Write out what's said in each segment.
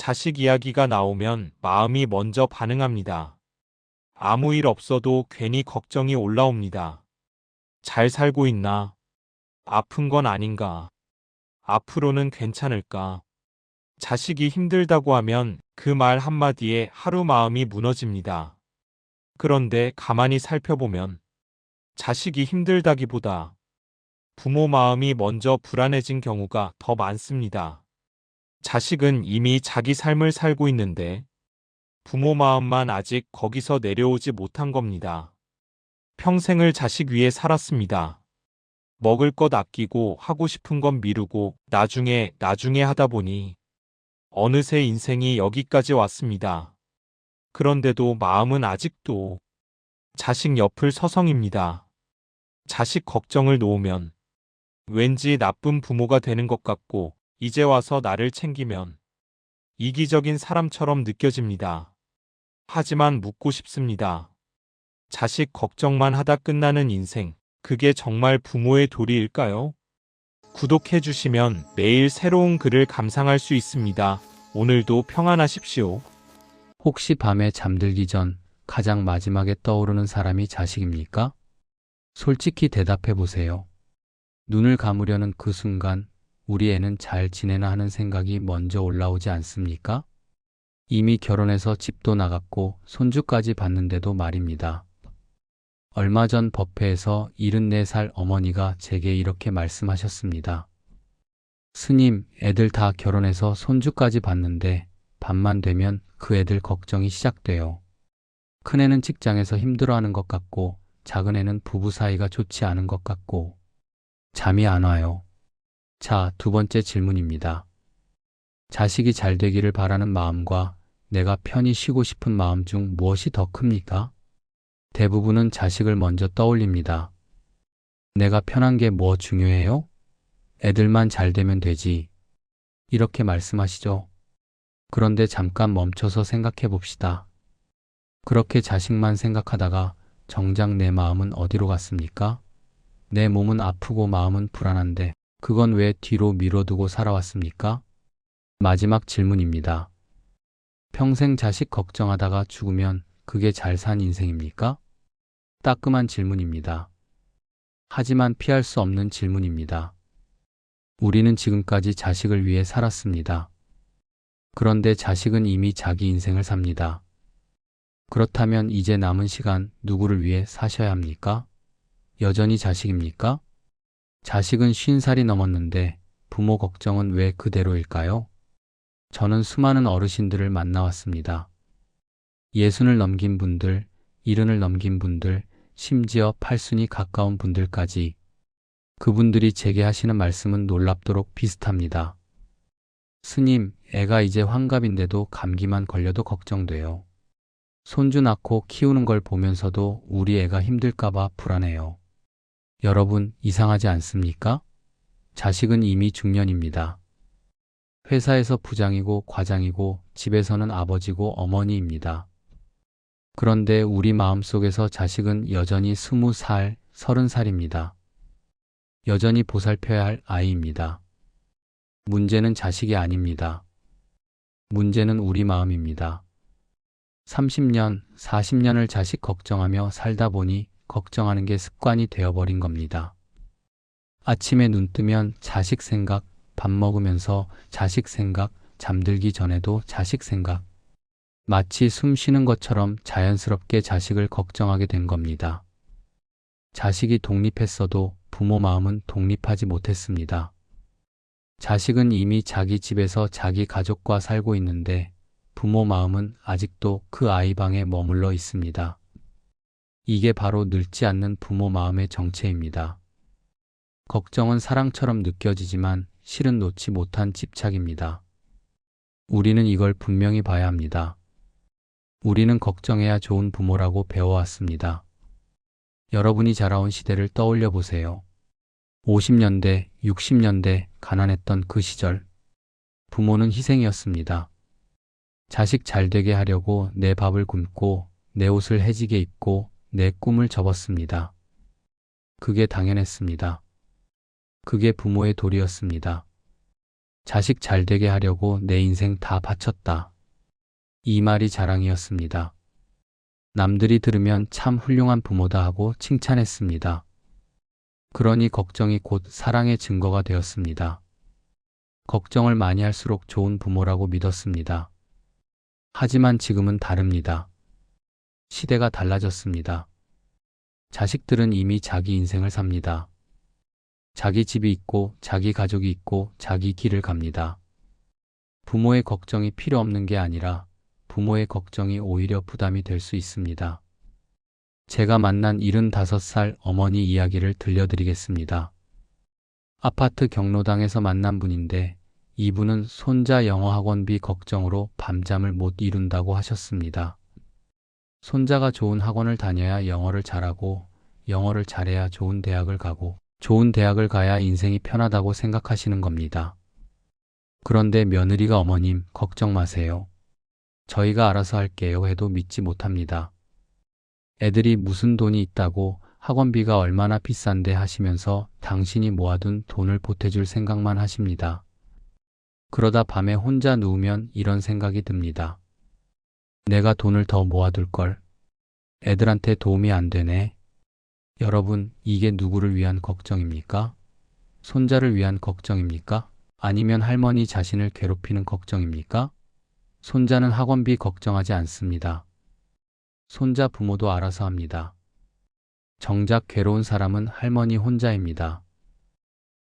자식 이야기가 나오면 마음이 먼저 반응합니다. 아무 일 없어도 괜히 걱정이 올라옵니다. 잘 살고 있나? 아픈 건 아닌가? 앞으로는 괜찮을까? 자식이 힘들다고 하면 그 말 한마디에 하루 마음이 무너집니다. 그런데 가만히 살펴보면 자식이 힘들다기보다 부모 마음이 먼저 불안해진 경우가 더 많습니다. 자식은 이미 자기 삶을 살고 있는데 부모 마음만 아직 거기서 내려오지 못한 겁니다. 평생을 자식 위해 살았습니다. 먹을 것 아끼고 하고 싶은 건 미루고 나중에 하다 보니 어느새 인생이 여기까지 왔습니다. 그런데도 마음은 아직도 자식 옆을 서성입니다. 자식 걱정을 놓으면 왠지 나쁜 부모가 되는 것 같고 이제 와서 나를 챙기면 이기적인 사람처럼 느껴집니다. 하지만 묻고 싶습니다. 자식 걱정만 하다 끝나는 인생, 그게 정말 부모의 도리일까요? 구독해 주시면 매일 새로운 글을 감상할 수 있습니다. 오늘도 평안하십시오. 혹시 밤에 잠들기 전 가장 마지막에 떠오르는 사람이 자식입니까? 솔직히 대답해 보세요. 눈을 감으려는 그 순간 우리 애는 잘 지내나 하는 생각이 먼저 올라오지 않습니까? 이미 결혼해서 집도 나갔고 손주까지 봤는데도 말입니다. 얼마 전 법회에서 74살 어머니가 제게 이렇게 말씀하셨습니다. 스님, 애들 다 결혼해서 손주까지 봤는데 밤만 되면 그 애들 걱정이 시작돼요. 큰애는 직장에서 힘들어하는 것 같고 작은애는 부부 사이가 좋지 않은 것 같고 잠이 안 와요. 자, 두 번째 질문입니다. 자식이 잘 되기를 바라는 마음과 내가 편히 쉬고 싶은 마음 중 무엇이 더 큽니까? 대부분은 자식을 먼저 떠올립니다. 내가 편한 게 뭐 중요해요? 애들만 잘 되면 되지. 이렇게 말씀하시죠. 그런데 잠깐 멈춰서 생각해 봅시다. 그렇게 자식만 생각하다가 정작 내 마음은 어디로 갔습니까? 내 몸은 아프고 마음은 불안한데 그건 왜 뒤로 미뤄두고 살아왔습니까? 마지막 질문입니다. 평생 자식 걱정하다가 죽으면 그게 잘 산 인생입니까? 따끔한 질문입니다. 하지만 피할 수 없는 질문입니다. 우리는 지금까지 자식을 위해 살았습니다. 그런데 자식은 이미 자기 인생을 삽니다. 그렇다면 이제 남은 시간 누구를 위해 사셔야 합니까? 여전히 자식입니까? 자식은 50살이 넘었는데 부모 걱정은 왜 그대로일까요? 저는 수많은 어르신들을 만나왔습니다. 60을 넘긴 분들, 70을 넘긴 분들, 심지어 80이 가까운 분들까지 그분들이 제게 하시는 말씀은 놀랍도록 비슷합니다. 스님, 애가 이제 환갑인데도 감기만 걸려도 걱정돼요. 손주 낳고 키우는 걸 보면서도 우리 애가 힘들까봐 불안해요. 여러분, 이상하지 않습니까? 자식은 이미 중년입니다. 회사에서 부장이고 과장이고 집에서는 아버지고 어머니입니다. 그런데 우리 마음속에서 자식은 여전히 20살, 30살입니다. 여전히 보살펴야 할 아이입니다. 문제는 자식이 아닙니다. 문제는 우리 마음입니다. 30년, 40년을 자식 걱정하며 살다 보니 걱정하는 게 습관이 되어버린 겁니다. 아침에 눈 뜨면 자식 생각, 밥 먹으면서 자식 생각, 잠들기 전에도 자식 생각. 마치 숨 쉬는 것처럼 자연스럽게 자식을 걱정하게 된 겁니다. 자식이 독립했어도 부모 마음은 독립하지 못했습니다. 자식은 이미 자기 집에서 자기 가족과 살고 있는데 부모 마음은 아직도 그 아이 방에 머물러 있습니다. 이게 바로 늙지 않는 부모 마음의 정체입니다. 걱정은 사랑처럼 느껴지지만 실은 놓지 못한 집착입니다. 우리는 이걸 분명히 봐야 합니다. 우리는 걱정해야 좋은 부모라고 배워왔습니다. 여러분이 자라온 시대를 떠올려 보세요. 50년대, 60년대 가난했던 그 시절. 부모는 희생이었습니다. 자식 잘 되게 하려고 내 밥을 굶고 내 옷을 해지게 입고 내 꿈을 접었습니다. 그게 당연했습니다. 그게 부모의 도리였습니다. 자식 잘 되게 하려고 내 인생 다 바쳤다. 이 말이 자랑이었습니다. 남들이 들으면 참 훌륭한 부모다 하고 칭찬했습니다. 그러니 걱정이 곧 사랑의 증거가 되었습니다. 걱정을 많이 할수록 좋은 부모라고 믿었습니다. 하지만 지금은 다릅니다. 시대가 달라졌습니다. 자식들은 이미 자기 인생을 삽니다. 자기 집이 있고 자기 가족이 있고 자기 길을 갑니다. 부모의 걱정이 필요 없는 게 아니라 부모의 걱정이 오히려 부담이 될 수 있습니다. 제가 만난 75살 어머니 이야기를 들려드리겠습니다. 아파트 경로당에서 만난 분인데 이분은 손자 영어 학원비 걱정으로 밤잠을 못 이룬다고 하셨습니다. 손자가 좋은 학원을 다녀야 영어를 잘하고 영어를 잘해야 좋은 대학을 가고 좋은 대학을 가야 인생이 편하다고 생각하시는 겁니다. 그런데 며느리가 어머님 걱정 마세요. 저희가 알아서 할게요 해도 믿지 못합니다. 애들이 무슨 돈이 있다고 학원비가 얼마나 비싼데 하시면서 당신이 모아둔 돈을 보태줄 생각만 하십니다. 그러다 밤에 혼자 누우면 이런 생각이 듭니다. 내가 돈을 더 모아둘 걸. 애들한테 도움이 안 되네. 여러분, 이게 누구를 위한 걱정입니까? 손자를 위한 걱정입니까? 아니면 할머니 자신을 괴롭히는 걱정입니까? 손자는 학원비 걱정하지 않습니다. 손자 부모도 알아서 합니다. 정작 괴로운 사람은 할머니 혼자입니다.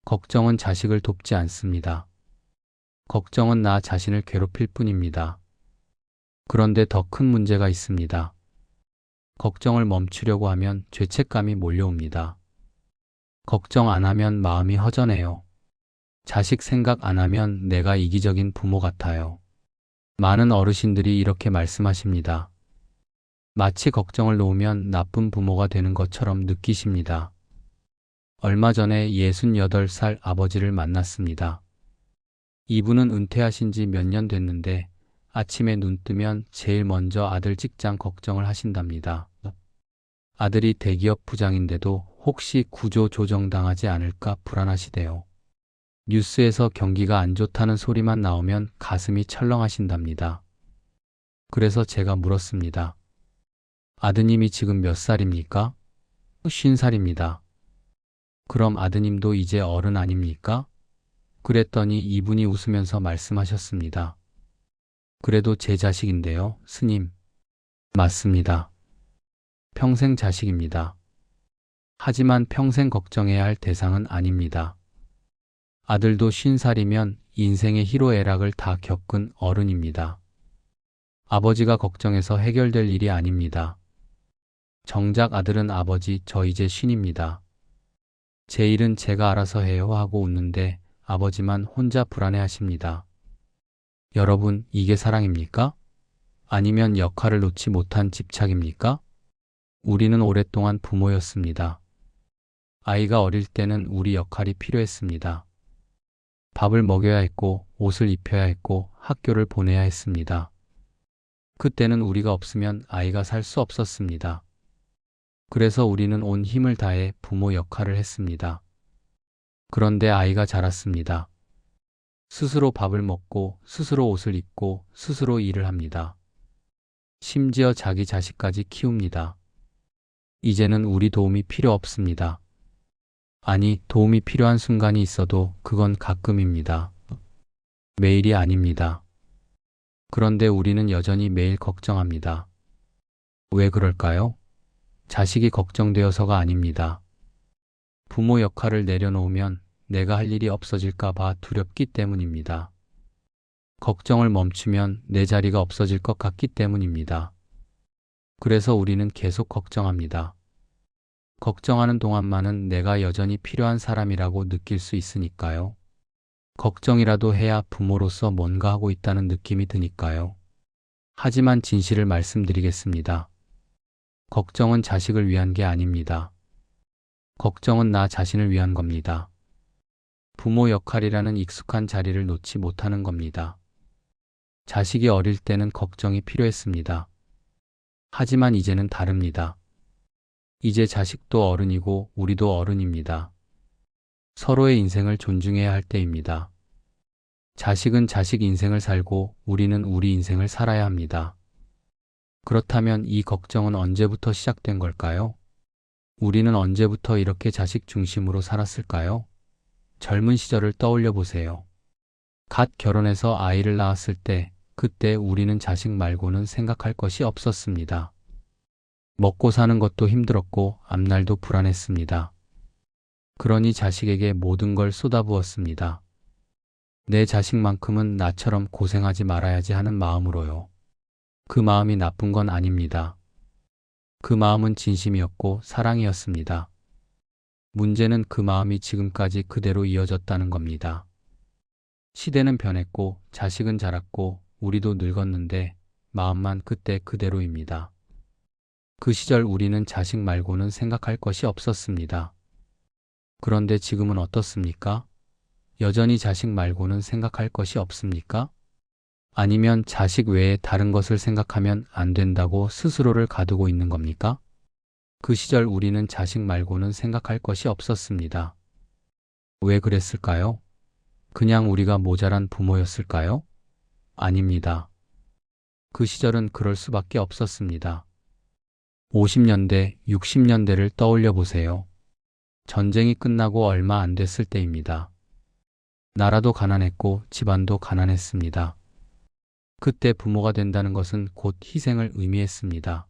걱정은 자식을 돕지 않습니다. 걱정은 나 자신을 괴롭힐 뿐입니다. 그런데 더 큰 문제가 있습니다. 걱정을 멈추려고 하면 죄책감이 몰려옵니다. 걱정 안 하면 마음이 허전해요. 자식 생각 안 하면 내가 이기적인 부모 같아요. 많은 어르신들이 이렇게 말씀하십니다. 마치 걱정을 놓으면 나쁜 부모가 되는 것처럼 느끼십니다. 얼마 전에 68살 아버지를 만났습니다. 이분은 은퇴하신 지 몇 년 됐는데 아침에 눈 뜨면 제일 먼저 아들 직장 걱정을 하신답니다. 아들이 대기업 부장인데도 혹시 구조 조정당하지 않을까 불안하시대요. 뉴스에서 경기가 안 좋다는 소리만 나오면 가슴이 철렁하신답니다. 그래서 제가 물었습니다. 아드님이 지금 몇 살입니까? 50살입니다. 그럼 아드님도 이제 어른 아닙니까? 그랬더니 이분이 웃으면서 말씀하셨습니다. 그래도 제 자식인데요, 스님. 맞습니다. 평생 자식입니다. 하지만 평생 걱정해야 할 대상은 아닙니다. 아들도 50살이면 인생의 희로애락을 다 겪은 어른입니다. 아버지가 걱정해서 해결될 일이 아닙니다. 정작 아들은 아버지 저 이제 50입니다. 제 일은 제가 알아서 해요 하고 웃는데 아버지만 혼자 불안해하십니다. 여러분, 이게 사랑입니까? 아니면 역할을 놓지 못한 집착입니까? 우리는 오랫동안 부모였습니다. 아이가 어릴 때는 우리 역할이 필요했습니다. 밥을 먹여야 했고, 옷을 입혀야 했고, 학교를 보내야 했습니다. 그때는 우리가 없으면 아이가 살 수 없었습니다. 그래서 우리는 온 힘을 다해 부모 역할을 했습니다. 그런데 아이가 자랐습니다. 스스로 밥을 먹고, 스스로 옷을 입고, 스스로 일을 합니다. 심지어 자기 자식까지 키웁니다. 이제는 우리 도움이 필요 없습니다. 아니, 도움이 필요한 순간이 있어도 그건 가끔입니다. 매일이 아닙니다. 그런데 우리는 여전히 매일 걱정합니다. 왜 그럴까요? 자식이 걱정되어서가 아닙니다. 부모 역할을 내려놓으면 내가 할 일이 없어질까 봐 두렵기 때문입니다. 걱정을 멈추면 내 자리가 없어질 것 같기 때문입니다. 그래서 우리는 계속 걱정합니다. 걱정하는 동안만은 내가 여전히 필요한 사람이라고 느낄 수 있으니까요. 걱정이라도 해야 부모로서 뭔가 하고 있다는 느낌이 드니까요. 하지만 진실을 말씀드리겠습니다. 걱정은 자식을 위한 게 아닙니다. 걱정은 나 자신을 위한 겁니다. 부모 역할이라는 익숙한 자리를 놓지 못하는 겁니다. 자식이 어릴 때는 걱정이 필요했습니다. 하지만 이제는 다릅니다. 이제 자식도 어른이고 우리도 어른입니다. 서로의 인생을 존중해야 할 때입니다. 자식은 자식 인생을 살고 우리는 우리 인생을 살아야 합니다. 그렇다면 이 걱정은 언제부터 시작된 걸까요? 우리는 언제부터 이렇게 자식 중심으로 살았을까요? 젊은 시절을 떠올려 보세요. 갓 결혼해서 아이를 낳았을 때, 그때 우리는 자식 말고는 생각할 것이 없었습니다. 먹고 사는 것도 힘들었고 앞날도 불안했습니다. 그러니 자식에게 모든 걸 쏟아부었습니다. 내 자식만큼은 나처럼 고생하지 말아야지 하는 마음으로요. 그 마음이 나쁜 건 아닙니다. 그 마음은 진심이었고 사랑이었습니다. 문제는 그 마음이 지금까지 그대로 이어졌다는 겁니다. 시대는 변했고 자식은 자랐고 우리도 늙었는데 마음만 그때 그대로입니다. 그 시절 우리는 자식 말고는 생각할 것이 없었습니다. 그런데 지금은 어떻습니까? 여전히 자식 말고는 생각할 것이 없습니까? 아니면 자식 외에 다른 것을 생각하면 안 된다고 스스로를 가두고 있는 겁니까? 그 시절 우리는 자식 말고는 생각할 것이 없었습니다. 왜 그랬을까요? 그냥 우리가 모자란 부모였을까요? 아닙니다. 그 시절은 그럴 수밖에 없었습니다. 50년대, 60년대를 떠올려 보세요. 전쟁이 끝나고 얼마 안 됐을 때입니다. 나라도 가난했고 집안도 가난했습니다. 그때 부모가 된다는 것은 곧 희생을 의미했습니다.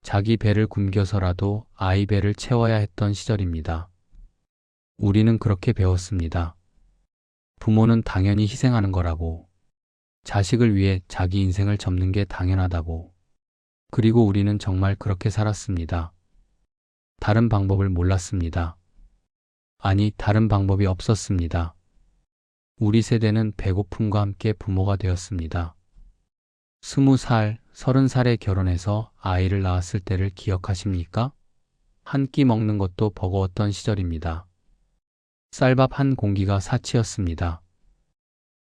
자기 배를 굶겨서라도 아이 배를 채워야 했던 시절입니다. 우리는 그렇게 배웠습니다. 부모는 당연히 희생하는 거라고, 자식을 위해 자기 인생을 접는 게 당연하다고. 그리고 우리는 정말 그렇게 살았습니다. 다른 방법을 몰랐습니다. 아니, 다른 방법이 없었습니다. 우리 세대는 배고픔과 함께 부모가 되었습니다. 20살, 30살에 결혼해서 아이를 낳았을 때를 기억하십니까? 한 끼 먹는 것도 버거웠던 시절입니다. 쌀밥 한 공기가 사치였습니다.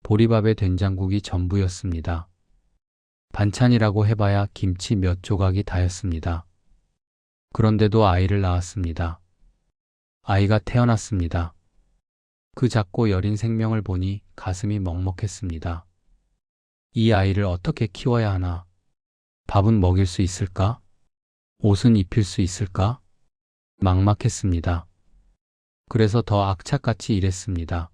보리밥에 된장국이 전부였습니다. 반찬이라고 해봐야 김치 몇 조각이 다였습니다. 그런데도 아이를 낳았습니다. 아이가 태어났습니다. 그 작고 여린 생명을 보니 가슴이 먹먹했습니다. 이 아이를 어떻게 키워야 하나? 밥은 먹일 수 있을까? 옷은 입힐 수 있을까? 막막했습니다. 그래서 더 악착같이 일했습니다.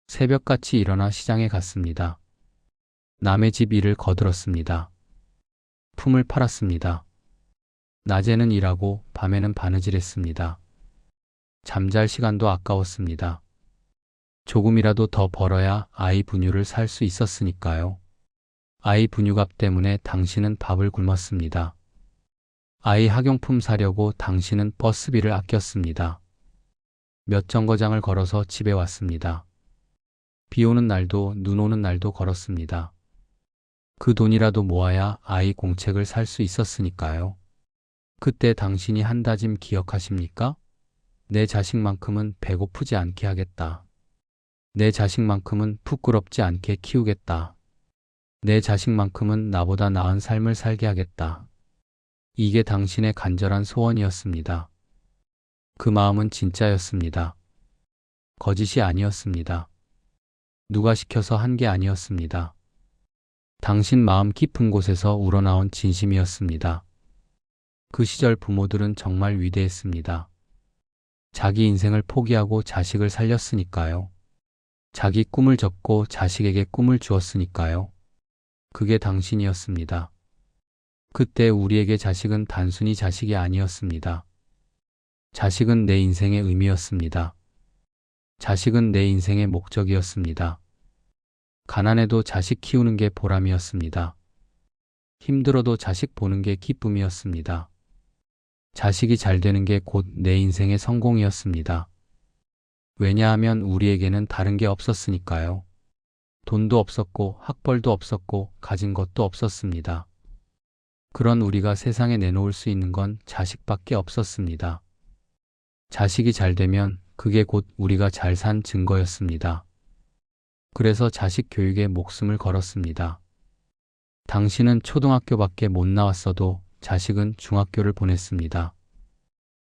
새벽같이 일어나 시장에 갔습니다. 남의 집 일을 거들었습니다. 품을 팔았습니다. 낮에는 일하고 밤에는 바느질했습니다. 잠잘 시간도 아까웠습니다. 조금이라도 더 벌어야 아이 분유를 살 수 있었으니까요. 아이 분유값 때문에 당신은 밥을 굶었습니다. 아이 학용품 사려고 당신은 버스비를 아꼈습니다. 몇 정거장을 걸어서 집에 왔습니다. 비 오는 날도 눈 오는 날도 걸었습니다. 그 돈이라도 모아야 아이 공책을 살 수 있었으니까요. 그때 당신이 한 다짐 기억하십니까? 내 자식만큼은 배고프지 않게 하겠다. 내 자식만큼은 부끄럽지 않게 키우겠다. 내 자식만큼은 나보다 나은 삶을 살게 하겠다. 이게 당신의 간절한 소원이었습니다. 그 마음은 진짜였습니다. 거짓이 아니었습니다. 누가 시켜서 한 게 아니었습니다. 당신 마음 깊은 곳에서 우러나온 진심이었습니다. 그 시절 부모들은 정말 위대했습니다. 자기 인생을 포기하고 자식을 살렸으니까요. 자기 꿈을 접고 자식에게 꿈을 주었으니까요. 그게 당신이었습니다. 그때 우리에게 자식은 단순히 자식이 아니었습니다. 자식은 내 인생의 의미였습니다. 자식은 내 인생의 목적이었습니다. 가난해도 자식 키우는 게 보람이었습니다. 힘들어도 자식 보는 게 기쁨이었습니다. 자식이 잘 되는 게 곧 내 인생의 성공이었습니다. 왜냐하면 우리에게는 다른 게 없었으니까요. 돈도 없었고 학벌도 없었고 가진 것도 없었습니다. 그런 우리가 세상에 내놓을 수 있는 건 자식밖에 없었습니다. 자식이 잘 되면 그게 곧 우리가 잘 산 증거였습니다. 그래서 자식 교육에 목숨을 걸었습니다. 당신은 초등학교밖에 못 나왔어도 자식은 중학교를 보냈습니다.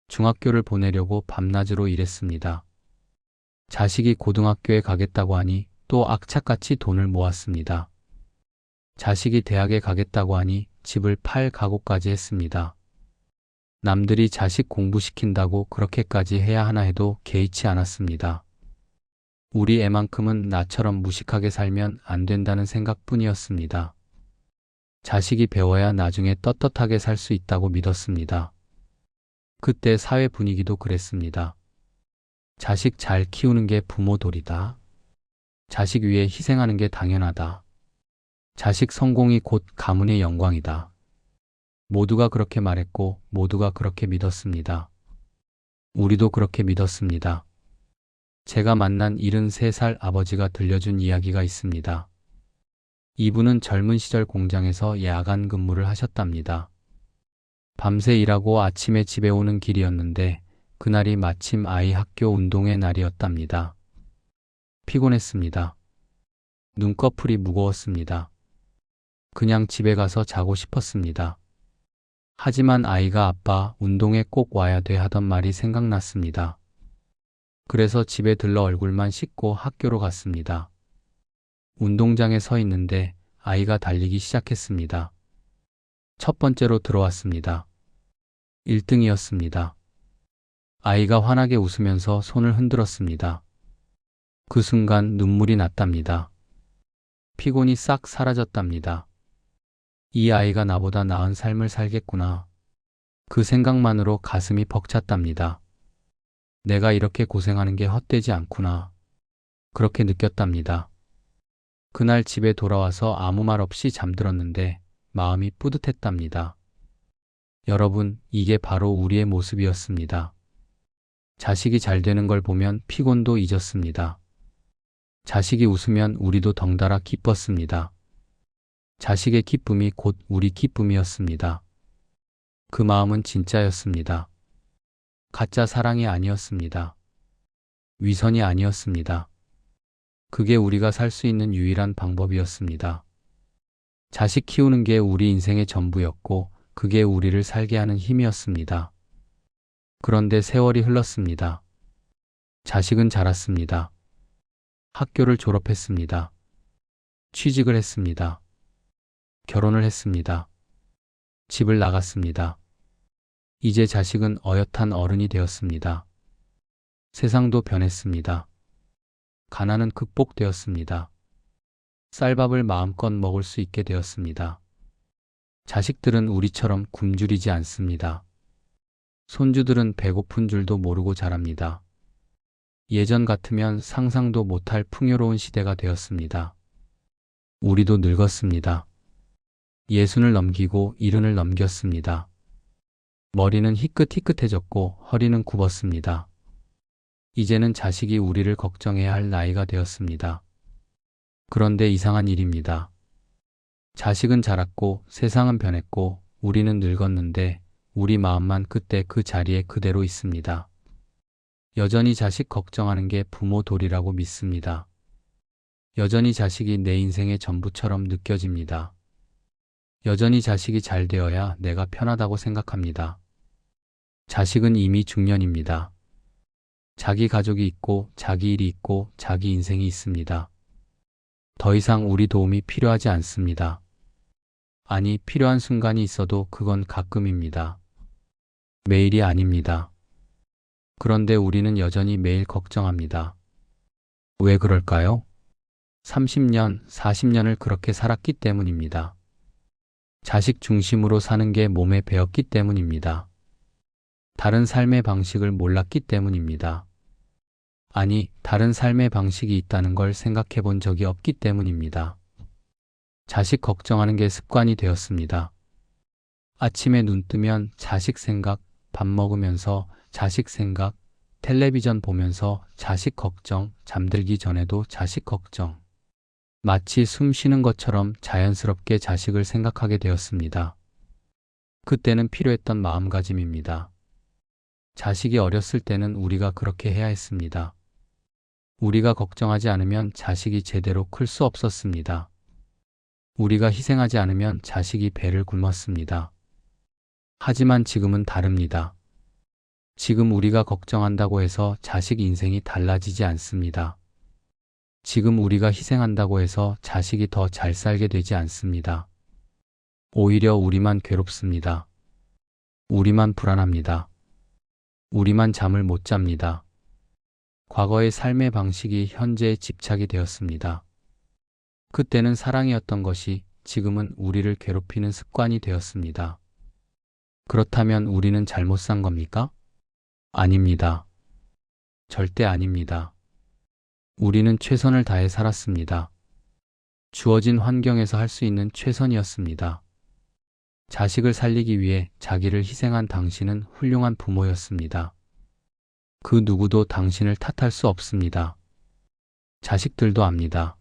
중학교를 보내려고 밤낮으로 일했습니다. 자식이 고등학교에 가겠다고 하니 또 악착같이 돈을 모았습니다. 자식이 대학에 가겠다고 하니 집을 팔 각오까지 했습니다. 남들이 자식 공부시킨다고 그렇게까지 해야 하나 해도 개의치 않았습니다. 우리 애만큼은 나처럼 무식하게 살면 안 된다는 생각뿐이었습니다. 자식이 배워야 나중에 떳떳하게 살 수 있다고 믿었습니다. 그때 사회 분위기도 그랬습니다. 자식 잘 키우는 게 부모 도리다. 자식 위해 희생하는 게 당연하다. 자식 성공이 곧 가문의 영광이다. 모두가 그렇게 말했고 모두가 그렇게 믿었습니다. 우리도 그렇게 믿었습니다. 제가 만난 73살 아버지가 들려준 이야기가 있습니다. 이분은 젊은 시절 공장에서 야간 근무를 하셨답니다. 밤새 일하고 아침에 집에 오는 길이었는데 그날이 마침 아이 학교 운동회 날이었답니다. 피곤했습니다. 눈꺼풀이 무거웠습니다. 그냥 집에 가서 자고 싶었습니다. 하지만 아이가 아빠 운동회 꼭 와야 돼 하던 말이 생각났습니다. 그래서 집에 들러 얼굴만 씻고 학교로 갔습니다. 운동장에 서 있는데 아이가 달리기 시작했습니다. 첫 번째로 들어왔습니다. 1등이었습니다. 아이가 환하게 웃으면서 손을 흔들었습니다. 그 순간 눈물이 났답니다. 피곤이 싹 사라졌답니다. 이 아이가 나보다 나은 삶을 살겠구나. 그 생각만으로 가슴이 벅찼답니다. 내가 이렇게 고생하는 게 헛되지 않구나. 그렇게 느꼈답니다. 그날 집에 돌아와서 아무 말 없이 잠들었는데 마음이 뿌듯했답니다. 여러분, 이게 바로 우리의 모습이었습니다. 자식이 잘 되는 걸 보면 피곤도 잊었습니다. 자식이 웃으면 우리도 덩달아 기뻤습니다. 자식의 기쁨이 곧 우리 기쁨이었습니다. 그 마음은 진짜였습니다. 가짜 사랑이 아니었습니다. 위선이 아니었습니다. 그게 우리가 살 수 있는 유일한 방법이었습니다. 자식 키우는 게 우리 인생의 전부였고 그게 우리를 살게 하는 힘이었습니다. 그런데 세월이 흘렀습니다. 자식은 자랐습니다. 학교를 졸업했습니다. 취직을 했습니다. 결혼을 했습니다. 집을 나갔습니다. 이제 자식은 어엿한 어른이 되었습니다. 세상도 변했습니다. 가난은 극복되었습니다. 쌀밥을 마음껏 먹을 수 있게 되었습니다. 자식들은 우리처럼 굶주리지 않습니다. 손주들은 배고픈 줄도 모르고 자랍니다. 예전 같으면 상상도 못할 풍요로운 시대가 되었습니다. 우리도 늙었습니다. 60을 넘기고 70을 넘겼습니다. 머리는 희끗희끗해졌고 허리는 굽었습니다. 이제는 자식이 우리를 걱정해야 할 나이가 되었습니다. 그런데 이상한 일입니다. 자식은 자랐고 세상은 변했고 우리는 늙었는데 우리 마음만 그때 그 자리에 그대로 있습니다. 여전히 자식 걱정하는 게 부모 도리라고 믿습니다. 여전히 자식이 내 인생의 전부처럼 느껴집니다. 여전히 자식이 잘 되어야 내가 편하다고 생각합니다. 자식은 이미 중년입니다. 자기 가족이 있고 자기 일이 있고 자기 인생이 있습니다. 더 이상 우리 도움이 필요하지 않습니다. 아니, 필요한 순간이 있어도 그건 가끔입니다. 매일이 아닙니다. 그런데 우리는 여전히 매일 걱정합니다. 왜 그럴까요? 30년, 40년을 그렇게 살았기 때문입니다. 자식 중심으로 사는 게 몸에 배었기 때문입니다. 다른 삶의 방식을 몰랐기 때문입니다. 아니, 다른 삶의 방식이 있다는 걸 생각해 본 적이 없기 때문입니다. 자식 걱정하는 게 습관이 되었습니다. 아침에 눈 뜨면 자식 생각, 밥 먹으면서 자식 생각, 텔레비전 보면서 자식 걱정, 잠들기 전에도 자식 걱정. 마치 숨 쉬는 것처럼 자연스럽게 자식을 생각하게 되었습니다. 그때는 필요했던 마음가짐입니다. 자식이 어렸을 때는 우리가 그렇게 해야 했습니다. 우리가 걱정하지 않으면 자식이 제대로 클 수 없었습니다. 우리가 희생하지 않으면 자식이 배를 굶었습니다. 하지만 지금은 다릅니다. 지금 우리가 걱정한다고 해서 자식 인생이 달라지지 않습니다. 지금 우리가 희생한다고 해서 자식이 더 잘 살게 되지 않습니다. 오히려 우리만 괴롭습니다. 우리만 불안합니다. 우리만 잠을 못 잡니다. 과거의 삶의 방식이 현재에 집착이 되었습니다. 그때는 사랑이었던 것이 지금은 우리를 괴롭히는 습관이 되었습니다. 그렇다면 우리는 잘못 산 겁니까? 아닙니다. 절대 아닙니다. 우리는 최선을 다해 살았습니다. 주어진 환경에서 할 수 있는 최선이었습니다. 자식을 살리기 위해 자기를 희생한 당신은 훌륭한 부모였습니다. 그 누구도 당신을 탓할 수 없습니다. 자식들도 압니다.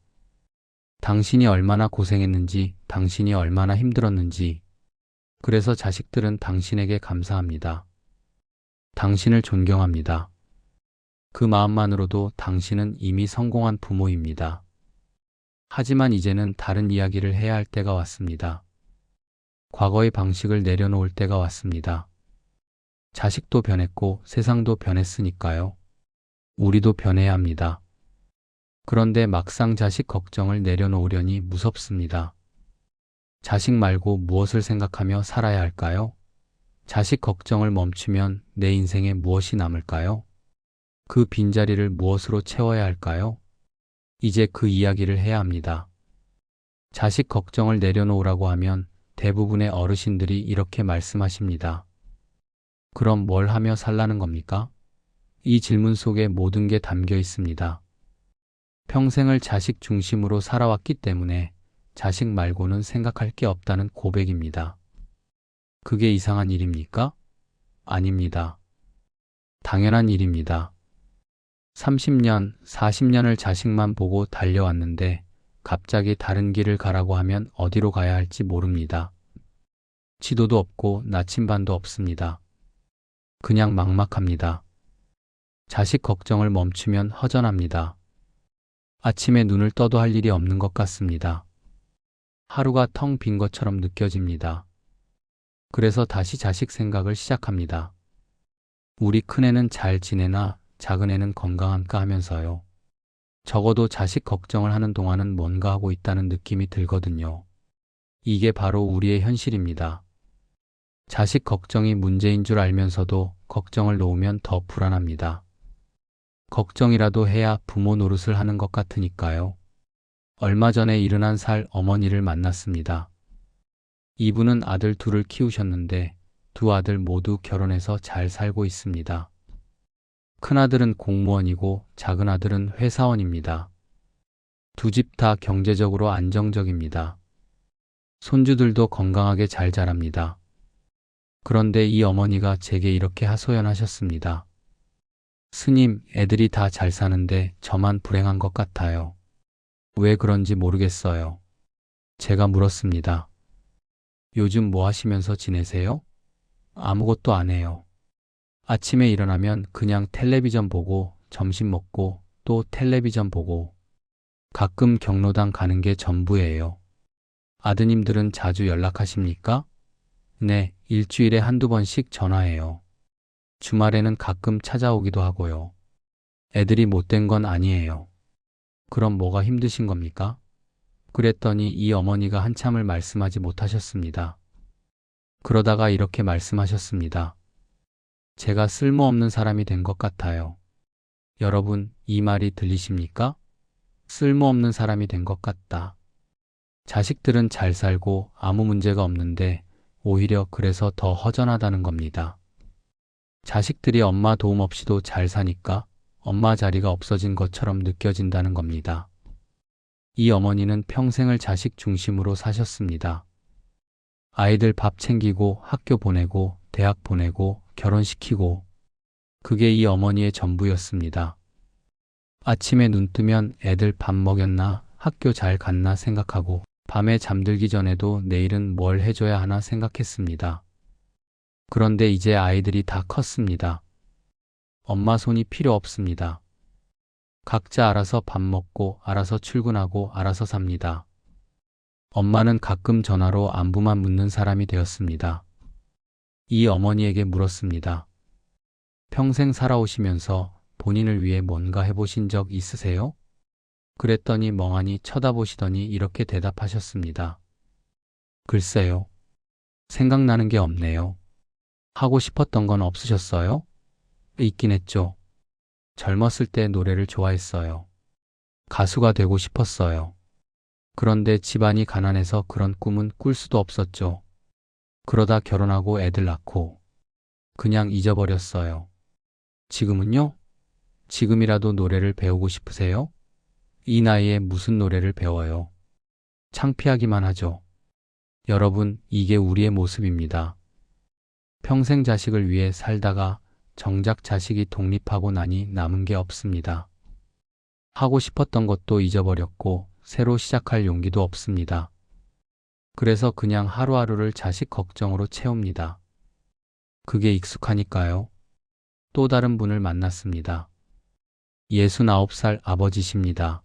당신이 얼마나 고생했는지, 당신이 얼마나 힘들었는지. 그래서 자식들은 당신에게 감사합니다. 당신을 존경합니다. 그 마음만으로도 당신은 이미 성공한 부모입니다. 하지만 이제는 다른 이야기를 해야 할 때가 왔습니다. 과거의 방식을 내려놓을 때가 왔습니다. 자식도 변했고 세상도 변했으니까요. 우리도 변해야 합니다. 그런데 막상 자식 걱정을 내려놓으려니 무섭습니다. 자식 말고 무엇을 생각하며 살아야 할까요? 자식 걱정을 멈추면 내 인생에 무엇이 남을까요? 그 빈자리를 무엇으로 채워야 할까요? 이제 그 이야기를 해야 합니다. 자식 걱정을 내려놓으라고 하면 대부분의 어르신들이 이렇게 말씀하십니다. 그럼 뭘 하며 살라는 겁니까? 이 질문 속에 모든 게 담겨 있습니다. 평생을 자식 중심으로 살아왔기 때문에 자식 말고는 생각할 게 없다는 고백입니다. 그게 이상한 일입니까? 아닙니다. 당연한 일입니다. 30년, 40년을 자식만 보고 달려왔는데 갑자기 다른 길을 가라고 하면 어디로 가야 할지 모릅니다. 지도도 없고 나침반도 없습니다. 그냥 막막합니다. 자식 걱정을 멈추면 허전합니다. 아침에 눈을 떠도 할 일이 없는 것 같습니다. 하루가 텅 빈 것처럼 느껴집니다. 그래서 다시 자식 생각을 시작합니다. 우리 큰애는 잘 지내나 작은애는 건강한가 하면서요. 적어도 자식 걱정을 하는 동안은 뭔가 하고 있다는 느낌이 들거든요. 이게 바로 우리의 현실입니다. 자식 걱정이 문제인 줄 알면서도 걱정을 놓으면 더 불안합니다. 걱정이라도 해야 부모 노릇을 하는 것 같으니까요. 얼마 전에 71살 어머니를 만났습니다. 이분은 아들 둘을 키우셨는데 두 아들 모두 결혼해서 잘 살고 있습니다. 큰아들은 공무원이고 작은아들은 회사원입니다. 두 집 다 경제적으로 안정적입니다. 손주들도 건강하게 잘 자랍니다. 그런데 이 어머니가 제게 이렇게 하소연하셨습니다. 스님, 애들이 다 잘 사는데 저만 불행한 것 같아요. 왜 그런지 모르겠어요. 제가 물었습니다. 요즘 뭐 하시면서 지내세요? 아무것도 안 해요. 아침에 일어나면 그냥 텔레비전 보고 점심 먹고 또 텔레비전 보고 가끔 경로당 가는 게 전부예요. 아드님들은 자주 연락하십니까? 네, 일주일에 한두 번씩 전화해요. 주말에는 가끔 찾아오기도 하고요. 애들이 못된 건 아니에요. 그럼 뭐가 힘드신 겁니까? 그랬더니 이 어머니가 한참을 말씀하지 못하셨습니다. 그러다가 이렇게 말씀하셨습니다. 제가 쓸모없는 사람이 된 것 같아요. 여러분, 이 말이 들리십니까? 쓸모없는 사람이 된 것 같다. 자식들은 잘 살고 아무 문제가 없는데 오히려 그래서 더 허전하다는 겁니다. 자식들이 엄마 도움 없이도 잘 사니까 엄마 자리가 없어진 것처럼 느껴진다는 겁니다. 이 어머니는 평생을 자식 중심으로 사셨습니다. 아이들 밥 챙기고 학교 보내고 대학 보내고 결혼시키고 그게 이 어머니의 전부였습니다. 아침에 눈 뜨면 애들 밥 먹였나 학교 잘 갔나 생각하고 밤에 잠들기 전에도 내일은 뭘 해줘야 하나 생각했습니다. 그런데 이제 아이들이 다 컸습니다. 엄마 손이 필요 없습니다. 각자 알아서 밥 먹고 알아서 출근하고 알아서 삽니다. 엄마는 가끔 전화로 안부만 묻는 사람이 되었습니다. 이 어머니에게 물었습니다. 평생 살아오시면서 본인을 위해 뭔가 해보신 적 있으세요? 그랬더니 멍하니 쳐다보시더니 이렇게 대답하셨습니다. 글쎄요. 생각나는 게 없네요. 하고 싶었던 건 없으셨어요? 있긴 했죠. 젊었을 때 노래를 좋아했어요. 가수가 되고 싶었어요. 그런데 집안이 가난해서 그런 꿈은 꿀 수도 없었죠. 그러다 결혼하고 애들 낳고 그냥 잊어버렸어요. 지금은요? 지금이라도 노래를 배우고 싶으세요? 이 나이에 무슨 노래를 배워요? 창피하기만 하죠. 여러분, 이게 우리의 모습입니다. 평생 자식을 위해 살다가 정작 자식이 독립하고 나니 남은 게 없습니다. 하고 싶었던 것도 잊어버렸고 새로 시작할 용기도 없습니다. 그래서 그냥 하루하루를 자식 걱정으로 채웁니다. 그게 익숙하니까요. 또 다른 분을 만났습니다. 69살 아버지십니다.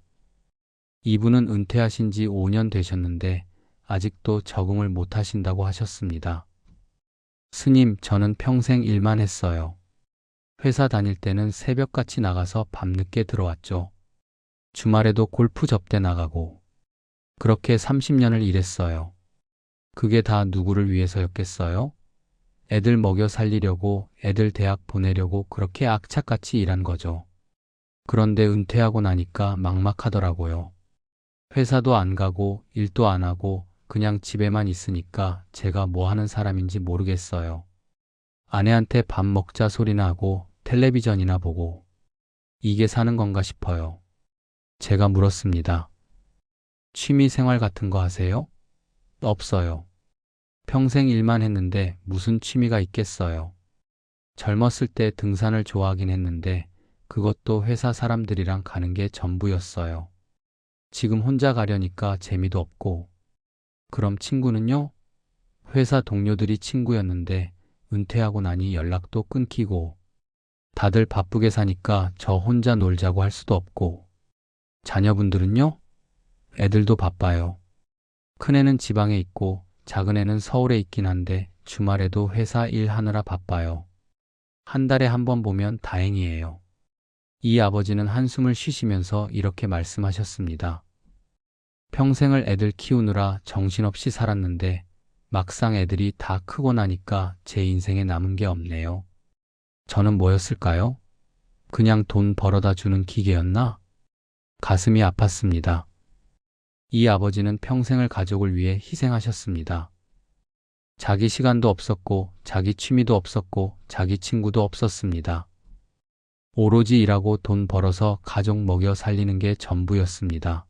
이분은 은퇴하신 지 5년 되셨는데 아직도 적응을 못 하신다고 하셨습니다. 스님, 저는 평생 일만 했어요. 회사 다닐 때는 새벽같이 나가서 밤늦게 들어왔죠. 주말에도 골프 접대 나가고 그렇게 30년을 일했어요. 그게 다 누구를 위해서였겠어요? 애들 먹여 살리려고, 애들 대학 보내려고 그렇게 악착같이 일한 거죠. 그런데 은퇴하고 나니까 막막하더라고요. 회사도 안 가고 일도 안 하고 그냥 집에만 있으니까 제가 뭐 하는 사람인지 모르겠어요. 아내한테 밥 먹자 소리나 하고 텔레비전이나 보고 이게 사는 건가 싶어요. 제가 물었습니다. 취미 생활 같은 거 하세요? 없어요. 평생 일만 했는데 무슨 취미가 있겠어요. 젊었을 때 등산을 좋아하긴 했는데 그것도 회사 사람들이랑 가는 게 전부였어요. 지금 혼자 가려니까 재미도 없고. 그럼 친구는요? 회사 동료들이 친구였는데 은퇴하고 나니 연락도 끊기고 다들 바쁘게 사니까 저 혼자 놀자고 할 수도 없고. 자녀분들은요? 애들도 바빠요. 큰애는 지방에 있고 작은애는 서울에 있긴 한데 주말에도 회사 일하느라 바빠요. 한 달에 한 번 보면 다행이에요. 이 아버지는 한숨을 쉬시면서 이렇게 말씀하셨습니다. 평생을 애들 키우느라 정신없이 살았는데 막상 애들이 다 크고 나니까 제 인생에 남은 게 없네요. 저는 뭐였을까요? 그냥 돈 벌어다 주는 기계였나? 가슴이 아팠습니다. 이 아버지는 평생을 가족을 위해 희생하셨습니다. 자기 시간도 없었고 자기 취미도 없었고 자기 친구도 없었습니다. 오로지 일하고 돈 벌어서 가족 먹여 살리는 게 전부였습니다.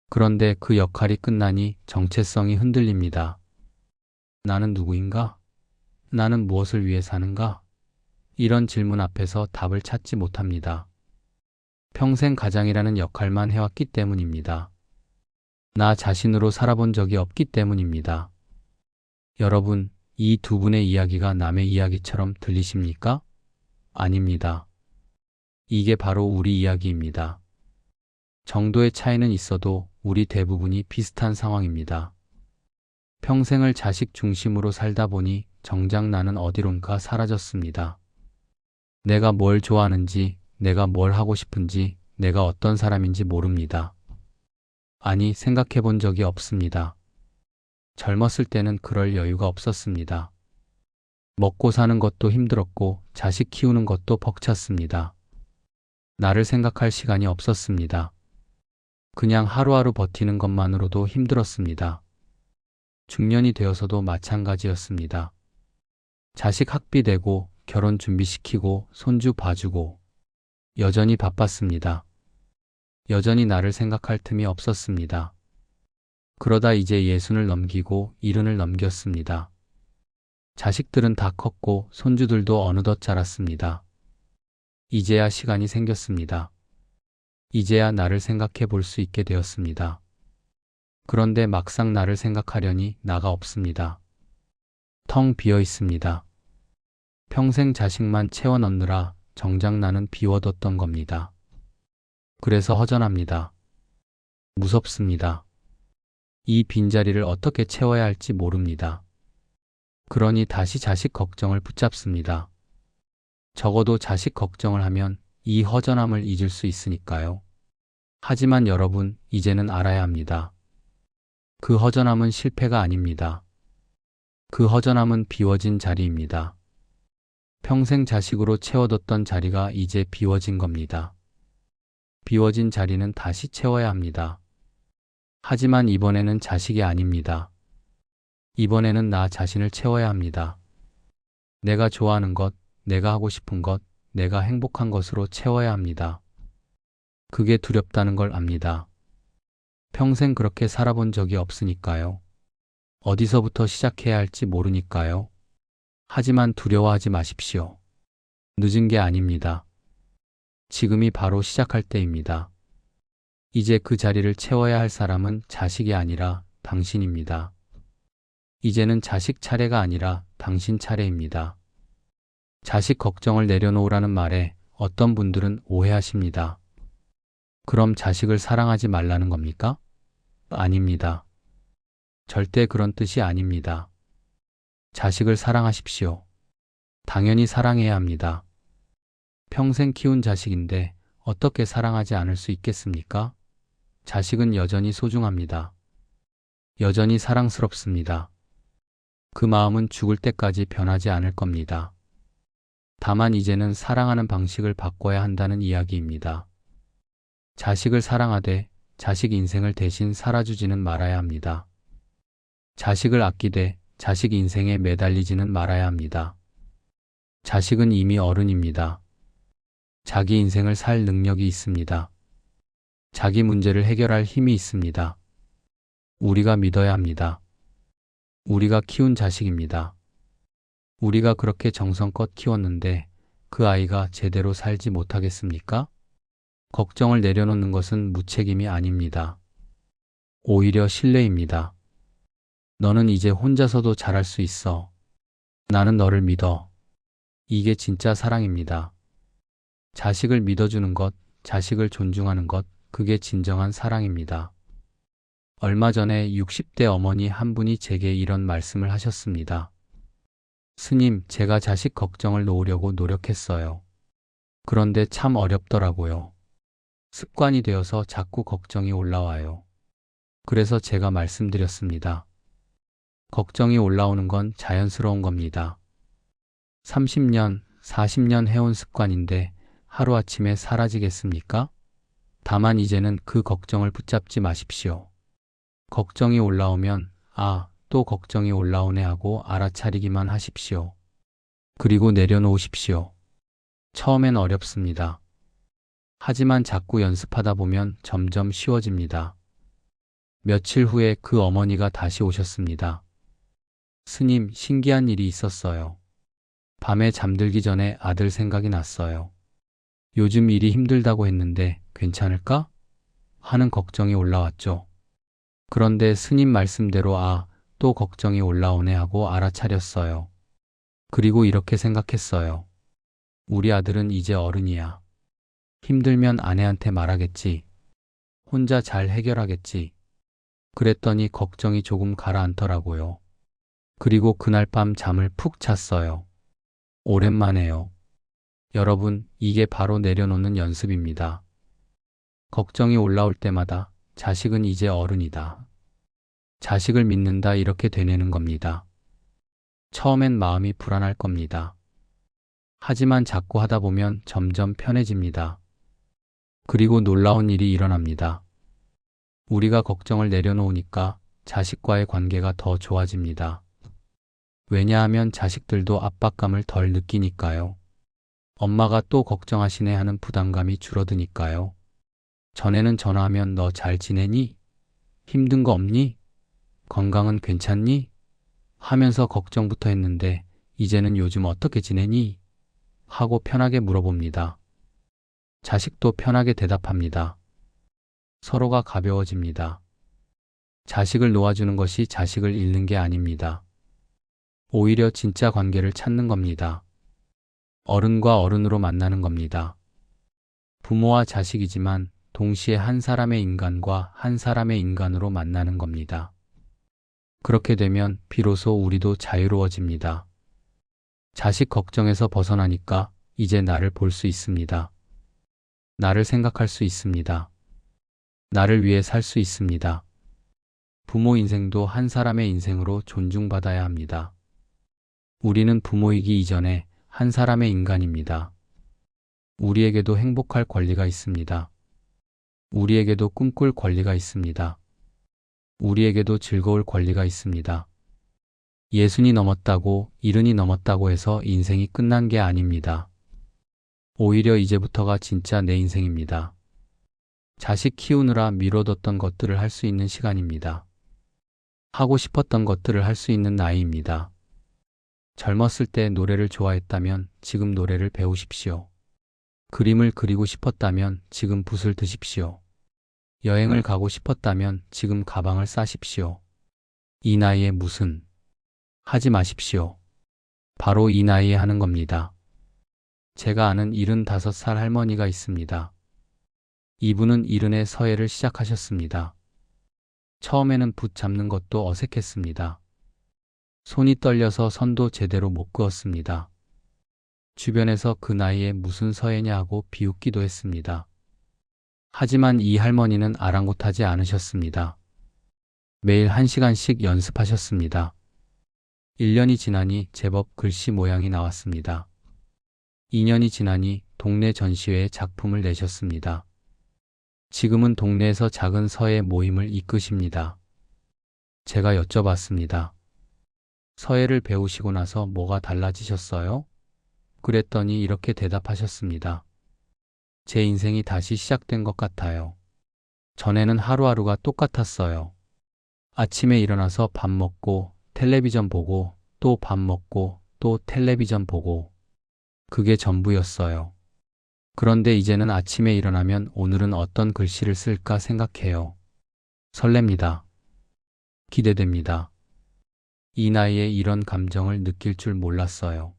그런데 그 역할이 끝나니 정체성이 흔들립니다. 나는 누구인가? 나는 무엇을 위해 사는가? 이런 질문 앞에서 답을 찾지 못합니다. 평생 가장이라는 역할만 해왔기 때문입니다. 나 자신으로 살아본 적이 없기 때문입니다. 여러분, 이 두 분의 이야기가 남의 이야기처럼 들리십니까? 아닙니다. 이게 바로 우리 이야기입니다. 정도의 차이는 있어도 우리 대부분이 비슷한 상황입니다. 평생을 자식 중심으로 살다 보니 정작 나는 어디론가 사라졌습니다. 내가 뭘 좋아하는지, 내가 뭘 하고 싶은지, 내가 어떤 사람인지 모릅니다. 아니, 생각해 본 적이 없습니다. 젊었을 때는 그럴 여유가 없었습니다. 먹고 사는 것도 힘들었고 자식 키우는 것도 벅찼습니다. 나를 생각할 시간이 없었습니다. 그냥 하루하루 버티는 것만으로도 힘들었습니다. 중년이 되어서도 마찬가지였습니다. 자식 학비 대고 결혼 준비시키고 손주 봐주고 여전히 바빴습니다. 여전히 나를 생각할 틈이 없었습니다. 그러다 이제 60을 넘기고 70을 넘겼습니다. 자식들은 다 컸고 손주들도 어느덧 자랐습니다. 이제야 시간이 생겼습니다. 이제야 나를 생각해 볼 수 있게 되었습니다. 그런데 막상 나를 생각하려니 나가 없습니다. 텅 비어 있습니다. 평생 자식만 채워 넣느라 정작 나는 비워뒀던 겁니다. 그래서 허전합니다. 무섭습니다. 이 빈자리를 어떻게 채워야 할지 모릅니다. 그러니 다시 자식 걱정을 붙잡습니다. 적어도 자식 걱정을 하면 이 허전함을 잊을 수 있으니까요. 하지만 여러분, 이제는 알아야 합니다. 그 허전함은 실패가 아닙니다. 그 허전함은 비워진 자리입니다. 평생 자식으로 채워뒀던 자리가 이제 비워진 겁니다. 비워진 자리는 다시 채워야 합니다. 하지만 이번에는 자식이 아닙니다. 이번에는 나 자신을 채워야 합니다. 내가 좋아하는 것, 내가 하고 싶은 것, 내가 행복한 것으로 채워야 합니다. 그게 두렵다는 걸 압니다. 평생 그렇게 살아본 적이 없으니까요. 어디서부터 시작해야 할지 모르니까요. 하지만 두려워하지 마십시오. 늦은 게 아닙니다. 지금이 바로 시작할 때입니다. 이제 그 자리를 채워야 할 사람은 자식이 아니라 당신입니다. 이제는 자식 차례가 아니라 당신 차례입니다. 자식 걱정을 내려놓으라는 말에 어떤 분들은 오해하십니다. 그럼 자식을 사랑하지 말라는 겁니까? 아닙니다. 절대 그런 뜻이 아닙니다. 자식을 사랑하십시오. 당연히 사랑해야 합니다. 평생 키운 자식인데 어떻게 사랑하지 않을 수 있겠습니까? 자식은 여전히 소중합니다. 여전히 사랑스럽습니다. 그 마음은 죽을 때까지 변하지 않을 겁니다. 다만 이제는 사랑하는 방식을 바꿔야 한다는 이야기입니다. 자식을 사랑하되 자식 인생을 대신 살아주지는 말아야 합니다. 자식을 아끼되 자식 인생에 매달리지는 말아야 합니다. 자식은 이미 어른입니다. 자기 인생을 살 능력이 있습니다. 자기 문제를 해결할 힘이 있습니다. 우리가 믿어야 합니다. 우리가 키운 자식입니다. 우리가 그렇게 정성껏 키웠는데 그 아이가 제대로 살지 못하겠습니까? 걱정을 내려놓는 것은 무책임이 아닙니다. 오히려 신뢰입니다. 너는 이제 혼자서도 잘할 수 있어. 나는 너를 믿어. 이게 진짜 사랑입니다. 자식을 믿어주는 것, 자식을 존중하는 것, 그게 진정한 사랑입니다. 얼마 전에 60대 어머니 한 분이 제게 이런 말씀을 하셨습니다. 스님, 제가 자식 걱정을 놓으려고 노력했어요. 그런데 참 어렵더라고요. 습관이 되어서 자꾸 걱정이 올라와요. 그래서 제가 말씀드렸습니다. 걱정이 올라오는 건 자연스러운 겁니다. 30년, 40년 해온 습관인데 하루아침에 사라지겠습니까? 다만 이제는 그 걱정을 붙잡지 마십시오. 걱정이 올라오면 또 걱정이 올라오네 하고 알아차리기만 하십시오. 그리고 내려놓으십시오. 처음엔 어렵습니다. 하지만 자꾸 연습하다 보면 점점 쉬워집니다. 며칠 후에 그 어머니가 다시 오셨습니다. 스님, 신기한 일이 있었어요. 밤에 잠들기 전에 아들 생각이 났어요. 요즘 일이 힘들다고 했는데 괜찮을까? 하는 걱정이 올라왔죠. 그런데 스님 말씀대로 또 걱정이 올라오네 하고 알아차렸어요. 그리고 이렇게 생각했어요. 우리 아들은 이제 어른이야. 힘들면 아내한테 말하겠지. 혼자 잘 해결하겠지. 그랬더니 걱정이 조금 가라앉더라고요. 그리고 그날 밤 잠을 푹 잤어요. 오랜만에요. 여러분, 이게 바로 내려놓는 연습입니다. 걱정이 올라올 때마다 자식은 이제 어른이다. 자식을 믿는다, 이렇게 되뇌는 겁니다. 처음엔 마음이 불안할 겁니다. 하지만 자꾸 하다 보면 점점 편해집니다. 그리고 놀라운 일이 일어납니다. 우리가 걱정을 내려놓으니까 자식과의 관계가 더 좋아집니다. 왜냐하면 자식들도 압박감을 덜 느끼니까요. 엄마가 또 걱정하시네 하는 부담감이 줄어드니까요. 전에는 전화하면 너 잘 지내니? 힘든 거 없니? 건강은 괜찮니? 하면서 걱정부터 했는데 이제는 요즘 어떻게 지내니? 하고 편하게 물어봅니다. 자식도 편하게 대답합니다. 서로가 가벼워집니다. 자식을 놓아주는 것이 자식을 잃는 게 아닙니다. 오히려 진짜 관계를 찾는 겁니다. 어른과 어른으로 만나는 겁니다. 부모와 자식이지만 동시에 한 사람의 인간과 한 사람의 인간으로 만나는 겁니다. 그렇게 되면 비로소 우리도 자유로워집니다. 자식 걱정에서 벗어나니까 이제 나를 볼 수 있습니다. 나를 생각할 수 있습니다. 나를 위해 살 수 있습니다. 부모 인생도 한 사람의 인생으로 존중받아야 합니다. 우리는 부모이기 이전에 한 사람의 인간입니다. 우리에게도 행복할 권리가 있습니다. 우리에게도 꿈꿀 권리가 있습니다. 우리에게도 즐거울 권리가 있습니다. 60이 넘었다고 70이 넘었다고 해서 인생이 끝난 게 아닙니다. 오히려 이제부터가 진짜 내 인생입니다. 자식 키우느라 미뤄뒀던 것들을 할 수 있는 시간입니다. 하고 싶었던 것들을 할 수 있는 나이입니다. 젊었을 때 노래를 좋아했다면 지금 노래를 배우십시오. 그림을 그리고 싶었다면 지금 붓을 드십시오. 여행을 가고 싶었다면 지금 가방을 싸십시오. 이 나이에 무슨 하지 마십시오. 바로 이 나이에 하는 겁니다. 제가 아는 75살 할머니가 있습니다. 이분은 70에 서예를 시작하셨습니다. 처음에는 붓 잡는 것도 어색했습니다. 손이 떨려서 선도 제대로 못 그었습니다. 주변에서 그 나이에 무슨 서예냐 하고 비웃기도 했습니다. 하지만 이 할머니는 아랑곳하지 않으셨습니다. 매일 1시간씩 연습하셨습니다. 1년이 지나니 제법 글씨 모양이 나왔습니다. 2년이 지나니 동네 전시회에 작품을 내셨습니다. 지금은 동네에서 작은 서예 모임을 이끄십니다. 제가 여쭤봤습니다. 서예를 배우시고 나서 뭐가 달라지셨어요? 그랬더니 이렇게 대답하셨습니다. 제 인생이 다시 시작된 것 같아요. 전에는 하루하루가 똑같았어요. 아침에 일어나서 밥 먹고 텔레비전 보고 또 밥 먹고 또 텔레비전 보고 그게 전부였어요. 그런데 이제는 아침에 일어나면 오늘은 어떤 글씨를 쓸까 생각해요. 설렙니다. 기대됩니다. 이 나이에 이런 감정을 느낄 줄 몰랐어요.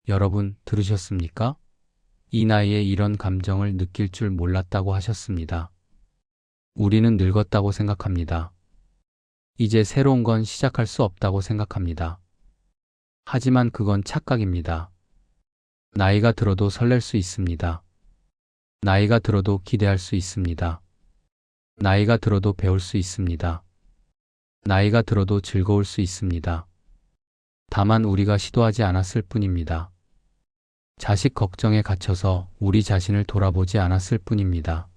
여러분 들으셨습니까? 이 나이에 이런 감정을 느낄 줄 몰랐다고 하셨습니다. 우리는 늙었다고 생각합니다. 이제 새로운 건 시작할 수 없다고 생각합니다. 하지만 그건 착각입니다. 나이가 들어도 설렐 수 있습니다. 나이가 들어도 기대할 수 있습니다. 나이가 들어도 배울 수 있습니다. 나이가 들어도 즐거울 수 있습니다. 다만 우리가 시도하지 않았을 뿐입니다. 자식 걱정에 갇혀서 우리 자신을 돌아보지 않았을 뿐입니다.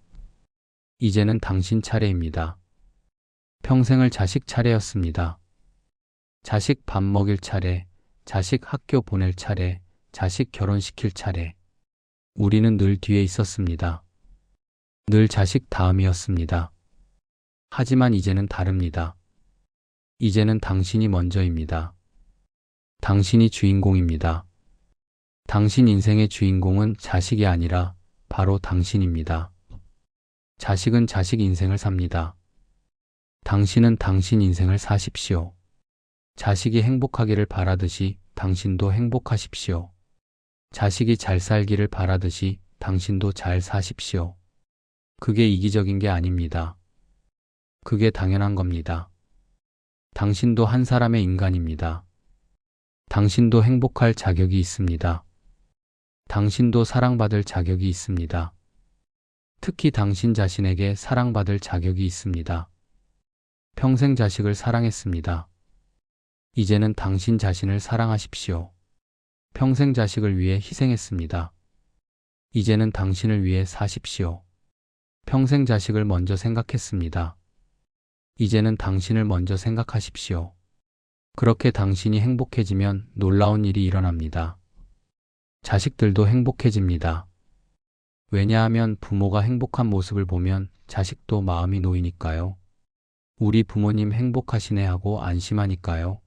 이제는 당신 차례입니다. 평생을 자식 차례였습니다. 자식 밥 먹일 차례, 자식 학교 보낼 차례, 자식 결혼시킬 차례. 우리는 늘 뒤에 있었습니다. 늘 자식 다음이었습니다. 하지만 이제는 다릅니다. 이제는 당신이 먼저입니다. 당신이 주인공입니다. 당신 인생의 주인공은 자식이 아니라 바로 당신입니다. 자식은 자식 인생을 삽니다. 당신은 당신 인생을 사십시오. 자식이 행복하기를 바라듯이 당신도 행복하십시오. 자식이 잘 살기를 바라듯이 당신도 잘 사십시오. 그게 이기적인 게 아닙니다. 그게 당연한 겁니다. 당신도 한 사람의 인간입니다. 당신도 행복할 자격이 있습니다. 당신도 사랑받을 자격이 있습니다. 특히 당신 자신에게 사랑받을 자격이 있습니다. 평생 자식을 사랑했습니다. 이제는 당신 자신을 사랑하십시오. 평생 자식을 위해 희생했습니다. 이제는 당신을 위해 사십시오. 평생 자식을 먼저 생각했습니다. 이제는 당신을 먼저 생각하십시오. 그렇게 당신이 행복해지면 놀라운 일이 일어납니다. 자식들도 행복해집니다. 왜냐하면 부모가 행복한 모습을 보면 자식도 마음이 놓이니까요. 우리 부모님 행복하시네 하고 안심하니까요.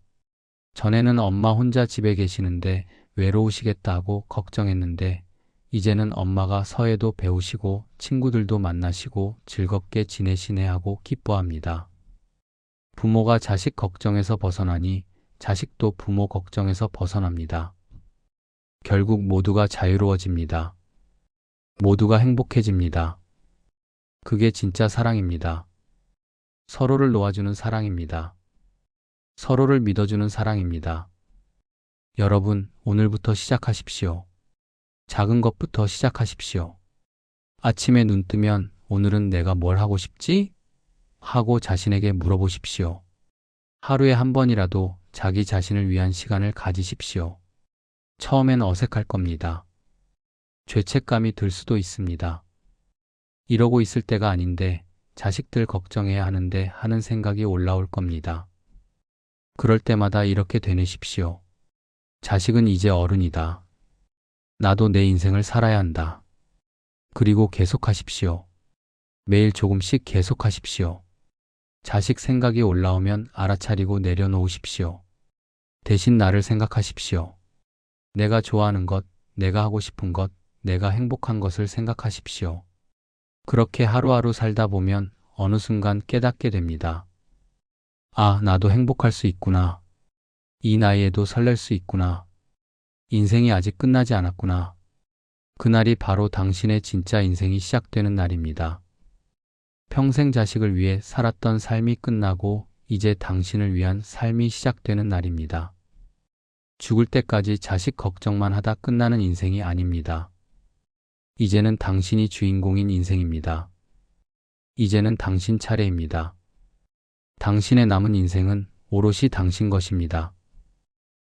전에는 엄마 혼자 집에 계시는데 외로우시겠다고 걱정했는데 이제는 엄마가 서예도 배우시고 친구들도 만나시고 즐겁게 지내시네 하고 기뻐합니다. 부모가 자식 걱정에서 벗어나니 자식도 부모 걱정에서 벗어납니다. 결국 모두가 자유로워집니다. 모두가 행복해집니다. 그게 진짜 사랑입니다. 서로를 놓아주는 사랑입니다. 서로를 믿어주는 사랑입니다. 여러분, 오늘부터 시작하십시오. 작은 것부터 시작하십시오. 아침에 눈 뜨면 오늘은 내가 뭘 하고 싶지? 하고 자신에게 물어보십시오. 하루에 한 번이라도 자기 자신을 위한 시간을 가지십시오. 처음엔 어색할 겁니다. 죄책감이 들 수도 있습니다. 이러고 있을 때가 아닌데 자식들 걱정해야 하는데 하는 생각이 올라올 겁니다. 그럴 때마다 이렇게 되뇌십시오. 자식은 이제 어른이다. 나도 내 인생을 살아야 한다. 그리고 계속하십시오. 매일 조금씩 계속하십시오. 자식 생각이 올라오면 알아차리고 내려놓으십시오. 대신 나를 생각하십시오. 내가 좋아하는 것, 내가 하고 싶은 것, 내가 행복한 것을 생각하십시오. 그렇게 하루하루 살다 보면 어느 순간 깨닫게 됩니다. 아, 나도 행복할 수 있구나. 이 나이에도 설렐 수 있구나. 인생이 아직 끝나지 않았구나. 그날이 바로 당신의 진짜 인생이 시작되는 날입니다. 평생 자식을 위해 살았던 삶이 끝나고 이제 당신을 위한 삶이 시작되는 날입니다. 죽을 때까지 자식 걱정만 하다 끝나는 인생이 아닙니다. 이제는 당신이 주인공인 인생입니다. 이제는 당신 차례입니다. 당신의 남은 인생은 오롯이 당신 것입니다.